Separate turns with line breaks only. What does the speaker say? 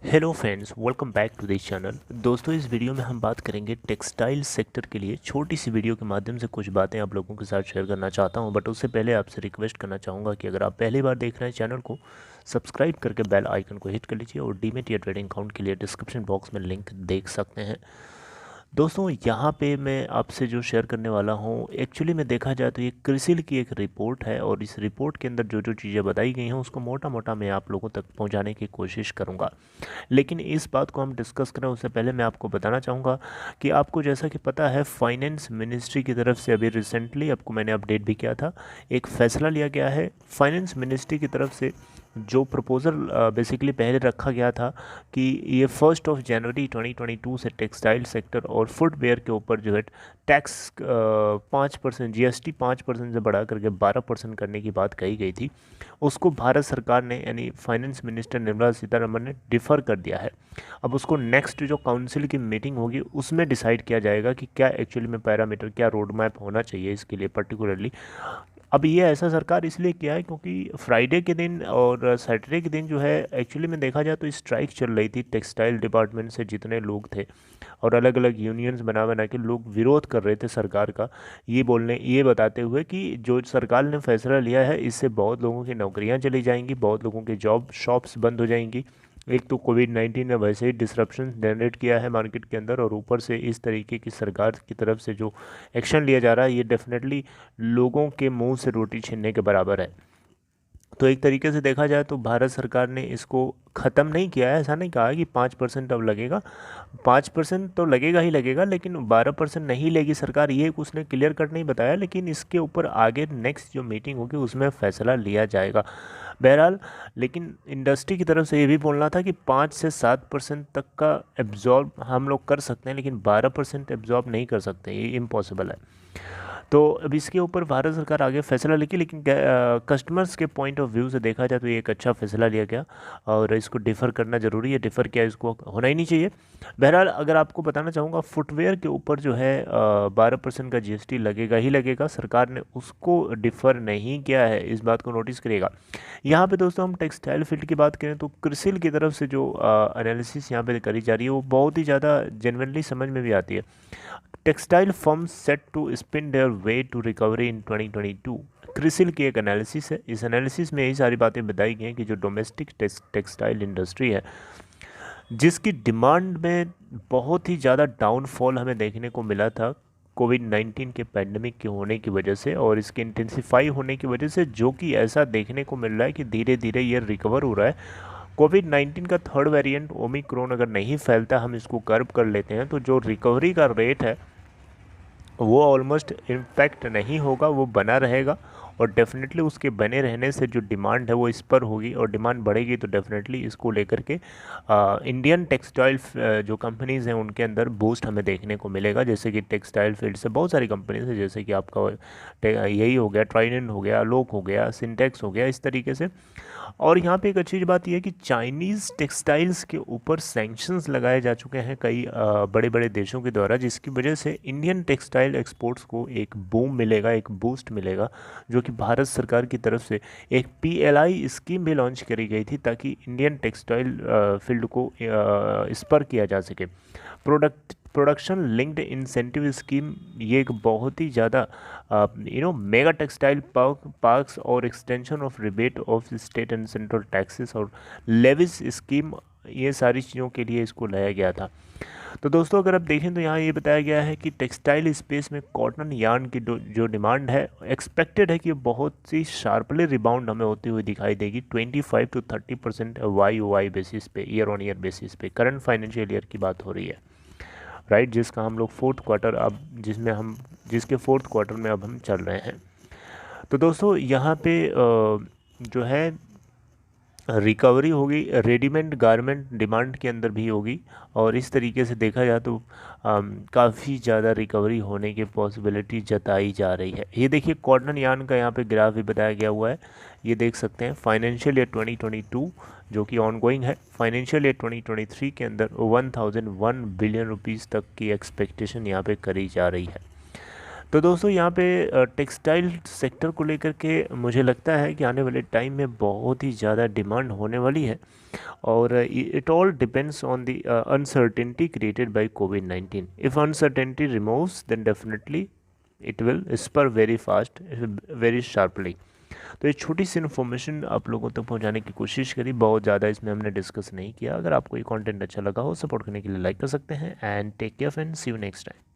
Hello friends, welcome back to this channel. दोस्तों, इस video में हम बात करेंगे टेक्सटाइल सेक्टर के लिए। छोटी सी वीडियो के माध्यम से कुछ बातें आप लोगों के साथ शेयर करना चाहता हूं, बट उससे पहले आपसे रिक्वेस्ट करना चाहूँगा कि अगर आप पहली बार देख रहे हैं चैनल को, सब्सक्राइब करके बेल आइकन को हिट कर लीजिए और डीमेट या ट्रेडिंग अकाउंट के लिए डिस्क्रिप्शन बॉक्स में लिंक देख सकते हैं। दोस्तों, यहाँ पे मैं आपसे जो शेयर करने वाला हूँ, एक्चुअली में देखा जाए तो ये क्रिसिल की एक रिपोर्ट है और इस रिपोर्ट के अंदर जो जो चीज़ें बताई गई हैं उसको मोटा मोटा मैं आप लोगों तक पहुँचाने की कोशिश करूँगा। लेकिन इस बात को हम डिस्कस करें उससे पहले मैं आपको बताना चाहूँगा कि आपको जैसा कि पता है, फाइनेंस मिनिस्ट्री की तरफ से अभी रिसेंटली आपको मैंने अपडेट भी किया था, एक फ़ैसला लिया गया है। फाइनेंस मिनिस्ट्री की तरफ से जो प्रपोज़ल बेसिकली पहले रखा गया था कि ये 1 जनवरी 2022 से टेक्सटाइल सेक्टर और फुटवेयर के ऊपर जो है टैक्स 5% जीएसटी 5% से बढ़ा करके 12% करने की बात कही गई थी। उसको भारत सरकार ने, यानी फाइनेंस मिनिस्टर निर्मला सीतारमण ने डिफ़र कर दिया है। अब उसको नेक्स्ट जो काउंसिल की मीटिंग होगी उसमें डिसाइड किया जाएगा कि क्या एक्चुअली में पैरामीटर, क्या रोड मैप होना चाहिए इसके लिए पर्टिकुलरली। अब ये ऐसा सरकार इसलिए किया है क्योंकि फ्राइडे के दिन और सैटरडे के दिन जो है, एक्चुअली में देखा जाए तो स्ट्राइक चल रही थी टेक्सटाइल डिपार्टमेंट से जितने लोग थे, और अलग अलग यूनियंस बना बना के लोग विरोध कर रहे थे सरकार का, ये बताते हुए कि जो सरकार ने फैसला लिया है इससे बहुत लोगों की नौकरियां चली जाएंगी, बहुत लोगों के जॉब शॉप्स बंद हो जाएंगी। एक तो कोविड-19 ने वैसे ही डिसरप्शन जनरेट किया है मार्केट के अंदर, और ऊपर से इस तरीके की सरकार की तरफ से जो एक्शन लिया जा रहा है, ये डेफिनेटली लोगों के मुंह से रोटी छीनने के बराबर है। तो एक तरीके से देखा जाए तो भारत सरकार ने इसको ख़त्म नहीं किया है, ऐसा नहीं कहा है कि 5% अब लगेगा। 5% तो लगेगा ही लगेगा, लेकिन 12% नहीं लेगी सरकार, ये उसने क्लियर कट नहीं बताया। लेकिन इसके ऊपर आगे नेक्स्ट जो मीटिंग होगी उसमें फ़ैसला लिया जाएगा बहरहाल। लेकिन इंडस्ट्री की तरफ से ये भी बोलना था कि 5 से 7% तक का एब्जॉर्ब हम लोग कर सकते हैं, लेकिन 12% एब्जॉर्ब नहीं कर सकते, ये इम्पॉसिबल है। तो अब इसके ऊपर भारत सरकार आगे फैसला लेगी, लेकिन कस्टमर्स के पॉइंट ऑफ व्यू से देखा जाए तो ये एक अच्छा फैसला लिया गया और इसको डिफ़र करना ज़रूरी है। डिफ़र क्या, इसको होना ही नहीं चाहिए। बहरहाल, अगर आपको बताना चाहूँगा, फुटवेयर के ऊपर जो है 12% का जीएसटी लगेगा ही लगेगा। सरकार ने उसको डिफ़र नहीं किया है, इस बात को नोटिस करिएगा। यहाँ पे दोस्तों, हम टेक्सटाइल फील्ड की बात करें तो क्रिसिल की तरफ से जो एनालिसिस यहाँ पे करी जा रही है वो बहुत ही ज़्यादा जेन्युइनली समझ में भी आती है। Textile firms set to spin their way to recovery in 2022। CRISIL की एक एनालिसिस है। इस एनालिसिस में यही सारी बातें बताई गई हैं कि जो डोमेस्टिक टेक्सटाइल इंडस्ट्री है, जिसकी डिमांड में बहुत ही ज़्यादा डाउनफॉल हमें देखने को मिला था कोविड-19 के पैंडमिक के होने की वजह से और इसके इंटेंसिफाई होने की वजह से, जो कि ऐसा देखने को मिल रहा है कि धीरे धीरे ये रिकवर हो रहा है। कोविड-19 का थर्ड वेरिएंट ओमिक्रॉन अगर नहीं फैलता, हम इसको कर्व कर लेते हैं, तो जो रिकवरी का रेट है वो ऑलमोस्ट इम्पैक्ट नहीं होगा, वो बना रहेगा। और डेफिनेटली उसके बने रहने से जो डिमांड है वो इस पर होगी, और डिमांड बढ़ेगी तो डेफिनेटली इसको लेकर के इंडियन टेक्सटाइल जो कंपनीज़ हैं उनके अंदर बूस्ट हमें देखने को मिलेगा। जैसे कि टेक्सटाइल फील्ड से बहुत सारी कंपनीज हैं, जैसे कि आपका यही हो गया, ट्राइडेंट हो गया, लोक हो गया, सिंटेक्स हो गया, इस तरीके से। और यहाँ पे एक अच्छी बात यह है कि चाइनीज़ टेक्सटाइल्स के ऊपर सैंक्शंस लगाए जा चुके हैं कई बड़े बड़े देशों के द्वारा, जिसकी वजह से इंडियन टेक्सटाइल एक्सपोर्ट्स को एक बूम मिलेगा, एक बूस्ट मिलेगा, जो कि भारत सरकार की तरफ से एक पीएलआई स्कीम भी लॉन्च करी गई थी ताकि इंडियन टेक्सटाइल फील्ड को स्पर किया जा सके। प्रोडक्शन लिंक्ड इंसेंटिव स्कीम, ये एक बहुत ही ज़्यादा मेगा टेक्सटाइल पार्क्स और extension of rebate of state and central taxes और लेविस स्कीम, ये सारी चीज़ों के लिए इसको लाया गया था। तो दोस्तों, अगर आप देखें तो यहाँ ये बताया गया है कि टेक्सटाइल स्पेस में कॉटन यार्न की जो डिमांड है, एक्सपेक्टेड है कि बहुत सी शार्पली रिबाउंड हमें होती हुई दिखाई देगी 25 to 30% YOY बेसिस पे, ईयर ऑन ईयर बेसिस पे। करंट फाइनेंशियल ईयर की बात हो रही है, राइट, जिसका हम लोग फोर्थ क्वार्टर, अब जिसके फोर्थ क्वार्टर में अब हम चल रहे हैं। तो दोस्तों, यहाँ पे जो है रिकवरी होगी, रेडीमेड गारमेंट डिमांड के अंदर भी होगी, और इस तरीके से देखा जाए तो काफ़ी ज़्यादा रिकवरी होने की पॉसिबिलिटी जताई जा रही है। ये देखिए, कॉटन यार्न का यहाँ पे ग्राफ भी बताया गया हुआ है, ये देख सकते हैं। फाइनेंशियल ईयर 2022 जो कि ऑनगोइंग है, फाइनेंशियल ईयर 2023 के अंदर 1001 बिलियन रुपीज़ तक की एक्सपेक्टेशन यहाँ पे करी जा रही है। तो दोस्तों यहाँ पे टेक्सटाइल सेक्टर को लेकर के मुझे लगता है कि आने वाले टाइम में बहुत ही ज़्यादा डिमांड होने वाली है, और it all depends on the uncertainty created by कोविड-19। If uncertainty removes then definitely it will spur very fast, very sharply. तो ये छोटी सी इन्फॉर्मेशन आप लोगों तक पहुंचाने की कोशिश करी, बहुत ज़्यादा इसमें हमने डिस्कस नहीं किया। अगर आपको ये कंटेंट अच्छा लगा हो, सपोर्ट करने के लिए लाइक कर सकते हैं। And take care friends, see you next time.